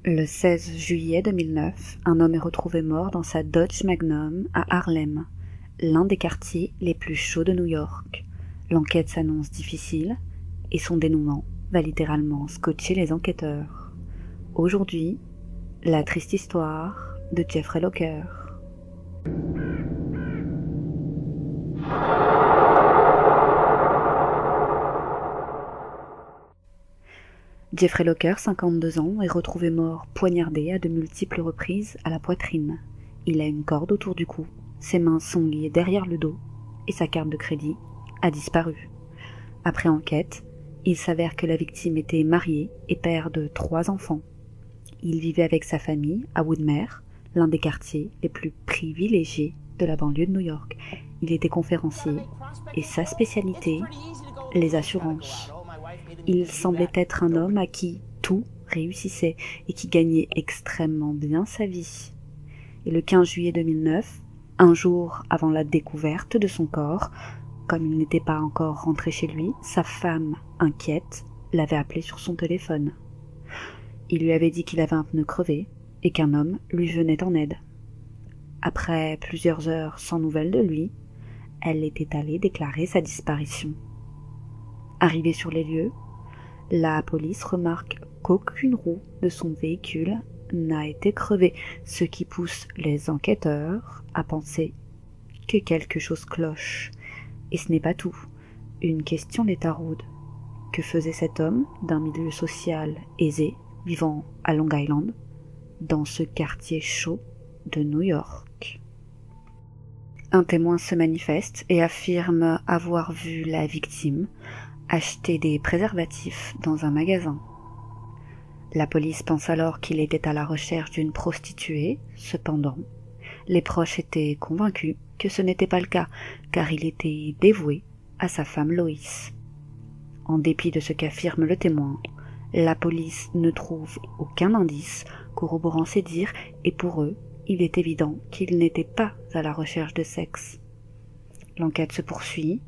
Le 16 juillet 2009, un homme est retrouvé mort dans sa Dodge Magnum à Harlem, l'un des quartiers les plus chauds de New York. L'enquête s'annonce difficile et son dénouement va littéralement scotcher les enquêteurs. Aujourd'hui, la triste histoire de Jeffrey Locker. Jeffrey Locker, 52 ans, est retrouvé mort poignardé à de multiples reprises à la poitrine. Il a une corde autour du cou, ses mains sont liées derrière le dos et sa carte de crédit a disparu. Après enquête, il s'avère que la victime était mariée et père de 3 enfants. Il vivait avec sa famille à Woodmere, l'un des quartiers les plus privilégiés de la banlieue de New York. Il était conférencier et sa spécialité, les assurances. Il semblait être un homme à qui tout réussissait et qui gagnait extrêmement bien sa vie. Et le 15 juillet 2009, un jour avant la découverte de son corps, comme il n'était pas encore rentré chez lui, sa femme, inquiète, l'avait appelé sur son téléphone. Il lui avait dit qu'il avait un pneu crevé et qu'un homme lui venait en aide. Après plusieurs heures sans nouvelles de lui, elle était allée déclarer sa disparition. Arrivée sur les lieux, la police remarque qu'aucune roue de son véhicule n'a été crevée, ce qui pousse les enquêteurs à penser que quelque chose cloche. Et ce n'est pas tout. Une question les taraude. Que faisait cet homme d'un milieu social aisé, vivant à Long Island, dans ce quartier chaud de New York? Un témoin se manifeste et affirme avoir vu la victime acheter des préservatifs dans un magasin. La police pense alors qu'il était à la recherche d'une prostituée. Cependant, les proches étaient convaincus que ce n'était pas le cas, car il était dévoué à sa femme Lois. En dépit de ce qu'affirme le témoin, la police ne trouve aucun indice corroborant ses dires et pour eux, il est évident qu'il n'était pas à la recherche de sexe. L'enquête se poursuit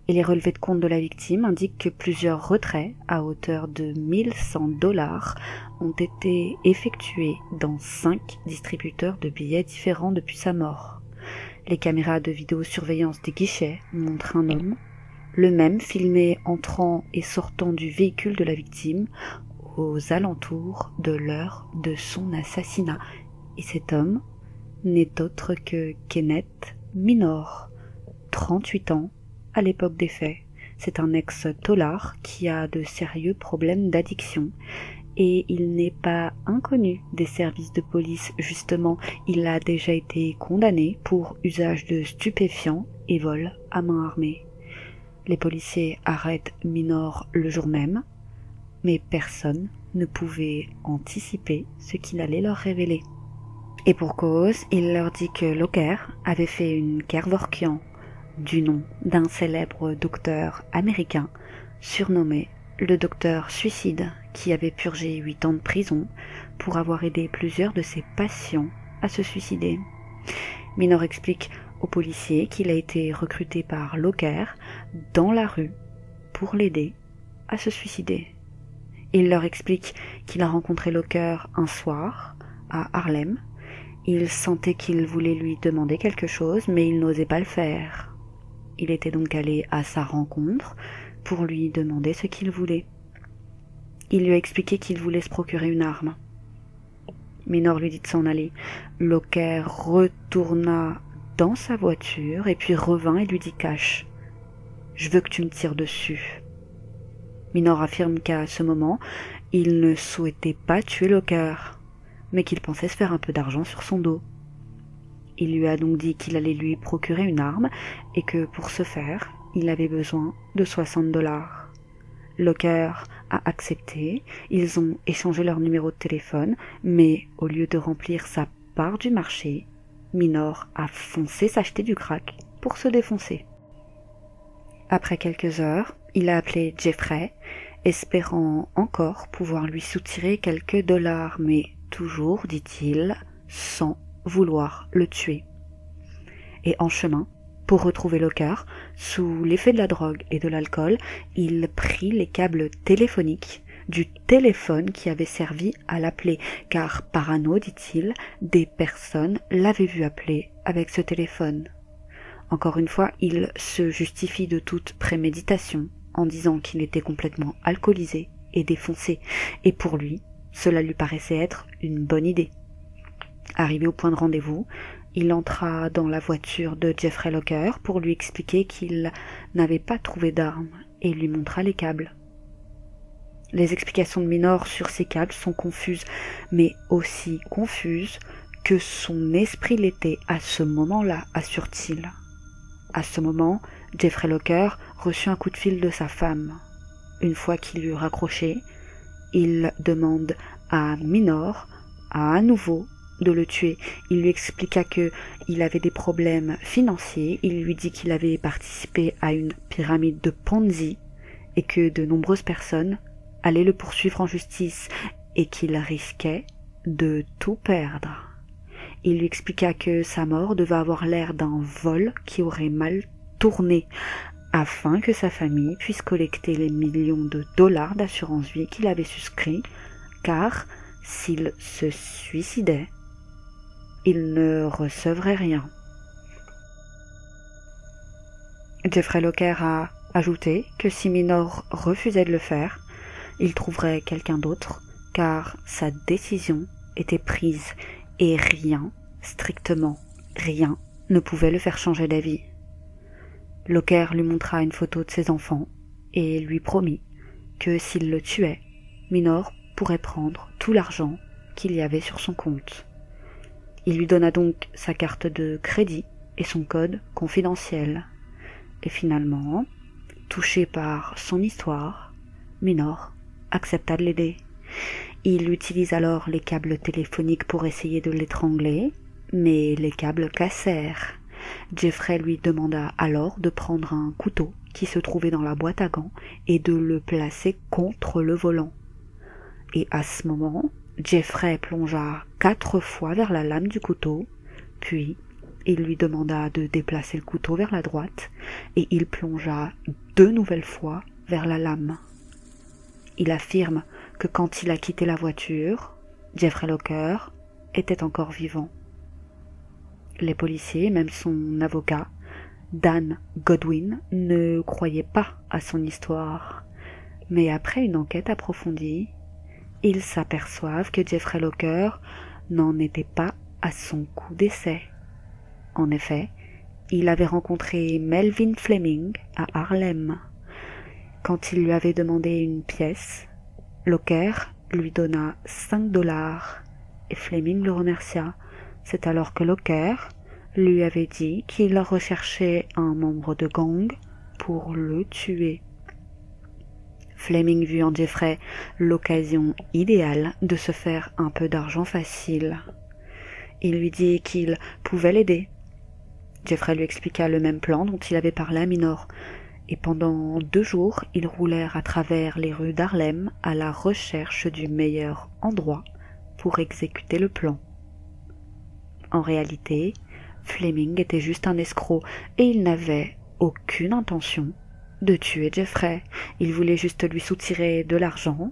et les relevés de compte de la victime indiquent que plusieurs retraits à hauteur de $1100 ont été effectués dans 5 distributeurs de billets différents depuis sa mort. Les caméras de vidéosurveillance des guichets montrent un homme, le même filmé entrant et sortant du véhicule de la victime aux alentours de l'heure de son assassinat. Et cet homme n'est autre que Kenneth Minor, 38 ans, à l'époque des faits. C'est un ex-tôlard qui a de sérieux problèmes d'addiction et il n'est pas inconnu des services de police. Justement, il a déjà été condamné pour usage de stupéfiants et vol à main armée. Les policiers arrêtent Minor le jour même, mais personne ne pouvait anticiper ce qu'il allait leur révéler. Et pour cause, il leur dit que Locker avait fait une Kevorkian du nom d'un célèbre docteur américain surnommé le docteur suicide, qui avait purgé 8 ans de prison pour avoir aidé plusieurs de ses patients à se suicider. Minor explique aux policiers qu'il a été recruté par Locker dans la rue pour l'aider à se suicider. Il leur explique qu'il a rencontré Locker un soir à Harlem. Il sentait qu'il voulait lui demander quelque chose, mais il n'osait pas le faire. Il était donc allé à sa rencontre pour lui demander ce qu'il voulait. Il lui a expliqué qu'il voulait se procurer une arme. Minor lui dit de s'en aller. Locker retourna dans sa voiture et puis revint et lui dit cash. « Je veux que tu me tires dessus. » Minor affirme qu'à ce moment, il ne souhaitait pas tuer Locker, mais qu'il pensait se faire un peu d'argent sur son dos. Il lui a donc dit qu'il allait lui procurer une arme et que pour ce faire, il avait besoin de $60. Locker a accepté, ils ont échangé leur numéro de téléphone, mais au lieu de remplir sa part du marché, Minor a foncé s'acheter du crack pour se défoncer. Après quelques heures, il a appelé Jeffrey, espérant encore pouvoir lui soutirer quelques dollars, mais toujours, dit-il, sans vouloir le tuer. Et en chemin, pour retrouver Locker, sous l'effet de la drogue et de l'alcool, il prit les câbles téléphoniques du téléphone qui avait servi à l'appeler, car parano, dit-il, des personnes l'avaient vu appeler avec ce téléphone. Encore une fois, il se justifie de toute préméditation en disant qu'il était complètement alcoolisé et défoncé, et pour lui, cela lui paraissait être une bonne idée. Arrivé au point de rendez-vous, il entra dans la voiture de Jeffrey Locker pour lui expliquer qu'il n'avait pas trouvé d'armes et lui montra les câbles. Les explications de Minor sur ces câbles sont confuses, mais aussi confuses que son esprit l'était à ce moment-là, assure-t-il. À ce moment, Jeffrey Locker reçut un coup de fil de sa femme. Une fois qu'il eut raccroché, il demande à Minor à nouveau de le tuer. Il lui expliqua qu'il avait des problèmes financiers, il lui dit qu'il avait participé à une pyramide de Ponzi et que de nombreuses personnes allaient le poursuivre en justice et qu'il risquait de tout perdre. Il lui expliqua que sa mort devait avoir l'air d'un vol qui aurait mal tourné, afin que sa famille puisse collecter les millions de dollars d'assurance vie qu'il avait souscrits, car s'il se suicidait, il ne recevrait rien. Jeffrey Locker a ajouté que si Minor refusait de le faire, il trouverait quelqu'un d'autre, car sa décision était prise et rien, strictement rien, ne pouvait le faire changer d'avis. Locker lui montra une photo de ses enfants et lui promit que s'il le tuait, Minor pourrait prendre tout l'argent qu'il y avait sur son compte. Il lui donna donc sa carte de crédit et son code confidentiel. Et finalement, touché par son histoire, Minor accepta de l'aider. Il utilise alors les câbles téléphoniques pour essayer de l'étrangler, mais les câbles cassèrent. Jeffrey lui demanda alors de prendre un couteau qui se trouvait dans la boîte à gants et de le placer contre le volant. Et à ce moment, Jeffrey plongea 4 fois vers la lame du couteau, puis il lui demanda de déplacer le couteau vers la droite, et il plongea 2 nouvelles fois vers la lame. Il affirme que quand il a quitté la voiture, Jeffrey Locker était encore vivant. Les policiers, même son avocat, Dan Godwin, ne croyaient pas à son histoire. Mais après une enquête approfondie, ils s'aperçoivent que Jeffrey Locker n'en était pas à son coup d'essai. En effet, il avait rencontré Melvin Fleming à Harlem. Quand il lui avait demandé une pièce, Locker lui donna 5 $ et Fleming le remercia. C'est alors que Locker lui avait dit qu'il recherchait un membre de gang pour le tuer. Fleming vit en Jeffrey l'occasion idéale de se faire un peu d'argent facile. Il lui dit qu'il pouvait l'aider. Jeffrey lui expliqua le même plan dont il avait parlé à Minor, et pendant 2 jours, ils roulèrent à travers les rues d'Harlem à la recherche du meilleur endroit pour exécuter le plan. En réalité, Fleming était juste un escroc et il n'avait aucune intention de tuer Jeffrey. Il voulait juste lui soutirer de l'argent.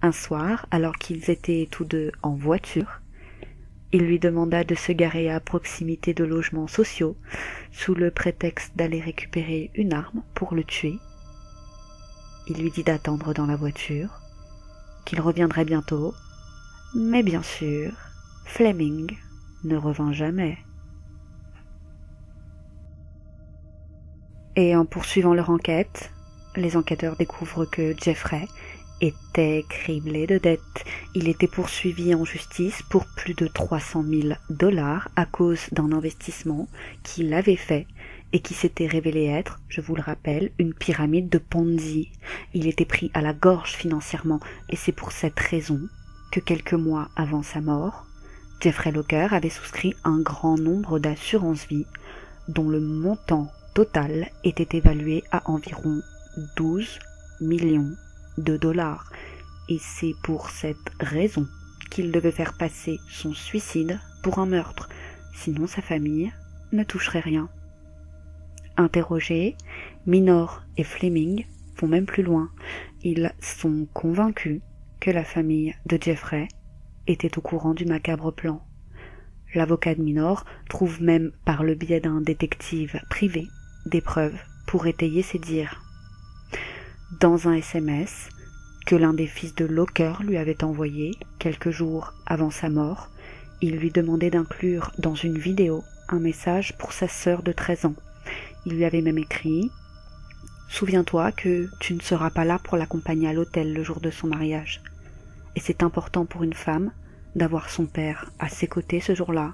Un soir, alors qu'ils étaient tous deux en voiture, il lui demanda de se garer à proximité de logements sociaux sous le prétexte d'aller récupérer une arme pour le tuer. Il lui dit d'attendre dans la voiture, qu'il reviendrait bientôt, mais bien sûr, Fleming ne revint jamais. Et en poursuivant leur enquête, les enquêteurs découvrent que Jeffrey était criblé de dettes. Il était poursuivi en justice pour plus de 300 000 $ à cause d'un investissement qu'il avait fait et qui s'était révélé être, je vous le rappelle, une pyramide de Ponzi. Il était pris à la gorge financièrement et c'est pour cette raison que quelques mois avant sa mort, Jeffrey Locker avait souscrit un grand nombre d'assurances-vie dont le montant total était évalué à environ 12 millions de $. Et c'est pour cette raison qu'il devait faire passer son suicide pour un meurtre, sinon sa famille ne toucherait rien. Interrogés, Minor et Fleming vont même plus loin. Ils sont convaincus que la famille de Jeffrey était au courant du macabre plan. L'avocat de Minor trouve même par le biais d'un détective privé des preuves pour étayer ses dires. Dans un SMS que l'un des fils de Locker lui avait envoyé quelques jours avant sa mort, il lui demandait d'inclure dans une vidéo un message pour sa sœur de 13 ans. Il lui avait même écrit « Souviens-toi que tu ne seras pas là pour l'accompagner à l'hôtel le jour de son mariage. Et c'est important pour une femme d'avoir son père à ses côtés ce jour-là.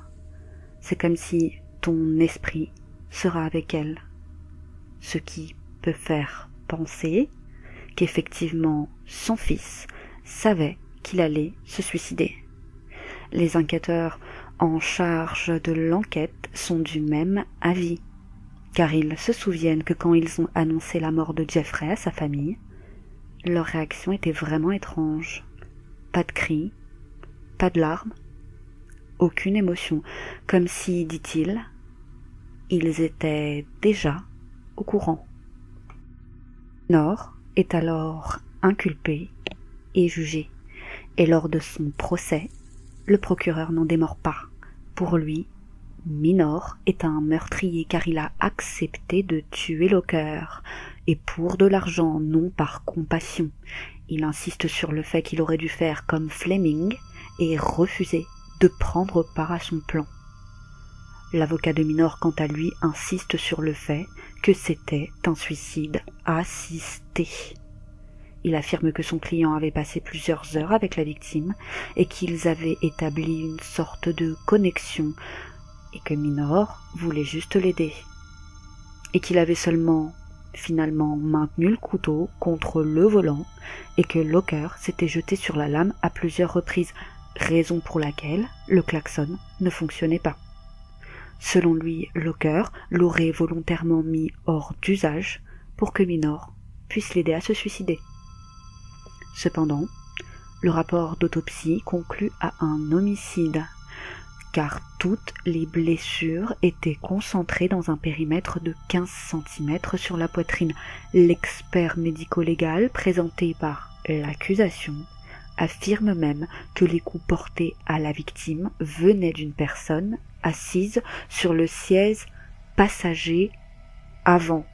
C'est comme si ton esprit sera avec elle. » Ce qui peut faire penser qu'effectivement son fils savait qu'il allait se suicider. Les enquêteurs en charge de l'enquête sont du même avis, car ils se souviennent que quand ils ont annoncé la mort de Jeffrey à sa famille, leur réaction était vraiment étrange. Pas de cris, pas de larmes, aucune émotion, comme si, dit-il, ils étaient déjà au courant. Nor est alors inculpé et jugé, et lors de son procès, le procureur n'en démord pas. Pour lui, Minor est un meurtrier car il a accepté de tuer Locker, et pour de l'argent, non par compassion. Il insiste sur le fait qu'il aurait dû faire comme Fleming et refuser de prendre part à son plan. L'avocat de Minor, quant à lui, insiste sur le fait que c'était un suicide assisté. Il affirme que son client avait passé plusieurs heures avec la victime et qu'ils avaient établi une sorte de connexion et que Minor voulait juste l'aider. Et qu'il avait seulement, finalement, maintenu le couteau contre le volant et que Locker s'était jeté sur la lame à plusieurs reprises, raison pour laquelle le klaxon ne fonctionnait pas. Selon lui, Locker l'aurait volontairement mis hors d'usage pour que Minor puisse l'aider à se suicider. Cependant, le rapport d'autopsie conclut à un homicide, car toutes les blessures étaient concentrées dans un périmètre de 15 cm sur la poitrine. L'expert médico-légal présenté par l'accusation affirme même que les coups portés à la victime venaient d'une personne assise sur le siège passager avant.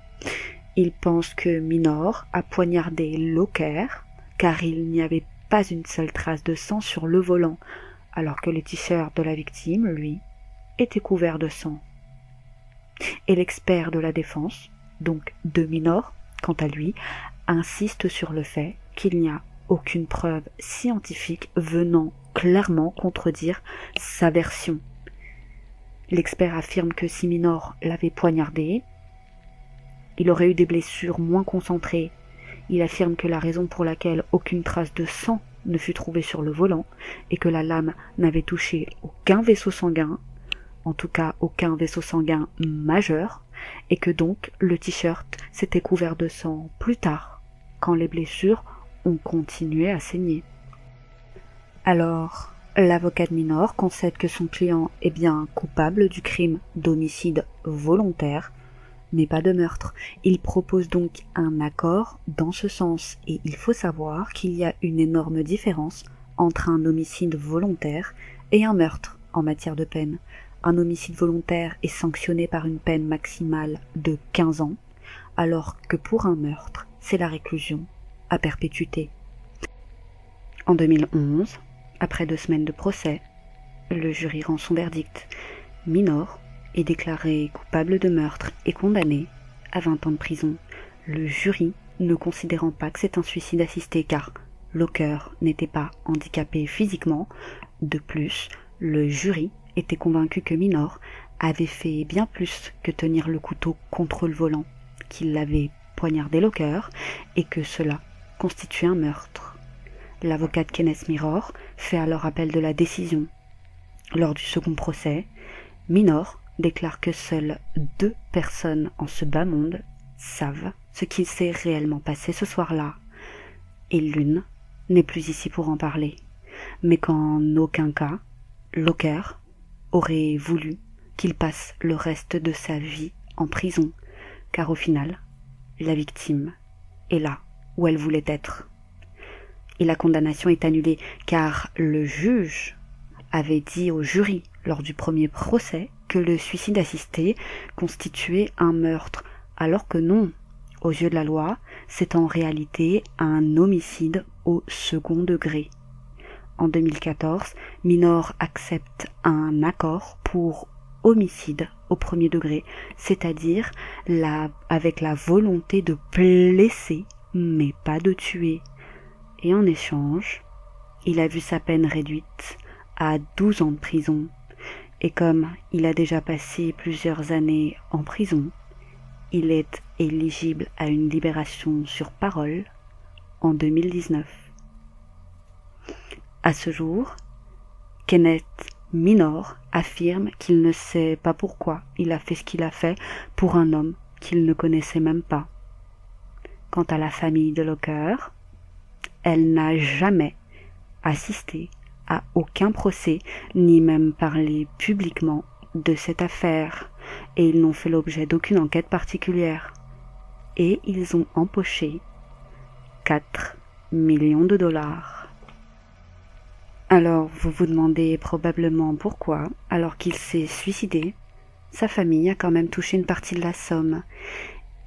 Il pense que Minor a poignardé Locker car il n'y avait pas une seule trace de sang sur le volant, alors que le t-shirt de la victime, lui, était couvert de sang. Et l'expert de la défense, donc de Minor, quant à lui, insiste sur le fait qu'il n'y a aucune preuve scientifique venant clairement contredire sa version. L'expert affirme que si Minor l'avait poignardé, il aurait eu des blessures moins concentrées. Il affirme que la raison pour laquelle aucune trace de sang ne fut trouvée sur le volant et que la lame n'avait touché aucun vaisseau sanguin, en tout cas aucun vaisseau sanguin majeur, et que donc le t-shirt s'était couvert de sang plus tard, quand les blessures ont continué à saigner. Alors, l'avocat de Minor concède que son client est bien coupable du crime d'homicide volontaire, mais pas de meurtre. Il propose donc un accord dans ce sens, et il faut savoir qu'il y a une énorme différence entre un homicide volontaire et un meurtre en matière de peine. Un homicide volontaire est sanctionné par une peine maximale de 15 ans, alors que pour un meurtre, c'est la réclusion à perpétuité. En 2011, après 2 semaines de procès, le jury rend son verdict. Minor est déclaré coupable de meurtre et condamné à 20 ans de prison. Le jury ne considérant pas que c'est un suicide assisté car Locker n'était pas handicapé physiquement. De plus, le jury était convaincu que Minor avait fait bien plus que tenir le couteau contre le volant, qu'il l'avait poignardé Locker et que cela constituait un meurtre. L'avocat de Kenneth Minor fait alors appel de la décision. Lors du second procès, Minor déclare que seules 2 personnes en ce bas monde savent ce qui s'est réellement passé ce soir-là, et l'une n'est plus ici pour en parler, mais qu'en aucun cas, Locker aurait voulu qu'il passe le reste de sa vie en prison, car au final, la victime est là où elle voulait être. Et la condamnation est annulée car le juge avait dit au jury lors du premier procès que le suicide assisté constituait un meurtre, alors que non, aux yeux de la loi, c'est en réalité un homicide au second degré. En 2014, Minor accepte un accord pour homicide au premier degré, c'est-à-dire avec la volonté de blesser, mais pas de tuer. Et en échange, il a vu sa peine réduite à 12 ans de prison. Et comme il a déjà passé plusieurs années en prison, il est éligible à une libération sur parole en 2019. À ce jour, Kenneth Minor affirme qu'il ne sait pas pourquoi il a fait ce qu'il a fait pour un homme qu'il ne connaissait même pas. Quant à la famille de Locker, elle n'a jamais assisté à aucun procès, ni même parlé publiquement de cette affaire, et ils n'ont fait l'objet d'aucune enquête particulière. Et ils ont empoché 4 millions de dollars. Alors, vous vous demandez probablement pourquoi, alors qu'il s'est suicidé, sa famille a quand même touché une partie de la somme.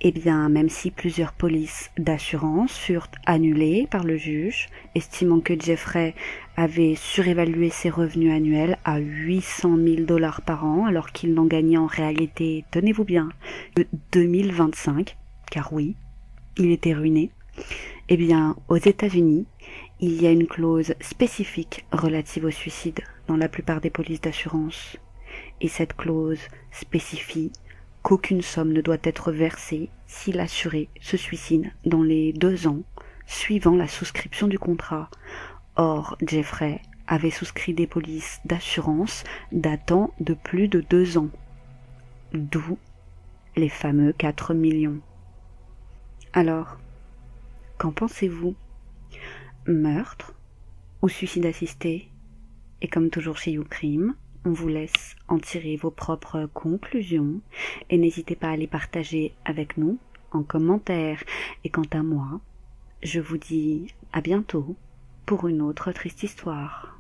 Eh bien, même si plusieurs polices d'assurance furent annulées par le juge, estimant que Jeffrey avait surévalué ses revenus annuels à 800 000 dollars par an, alors qu'il n'en gagnait en réalité, tenez-vous bien, que 2025, car oui, il était ruiné. Eh bien, aux États-Unis, il y a une clause spécifique relative au suicide dans la plupart des polices d'assurance. Et cette clause spécifie qu'aucune somme ne doit être versée si l'assuré se suicide dans les 2 ans suivant la souscription du contrat. Or, Jeffrey avait souscrit des polices d'assurance datant de plus de 2 ans. D'où les fameux 4 millions. Alors, qu'en pensez-vous? Meurtre ou suicide assisté? Et comme toujours chez YouCrime, on vous laisse en tirer vos propres conclusions et n'hésitez pas à les partager avec nous en commentaire. Et quant à moi, je vous dis à bientôt pour une autre triste histoire.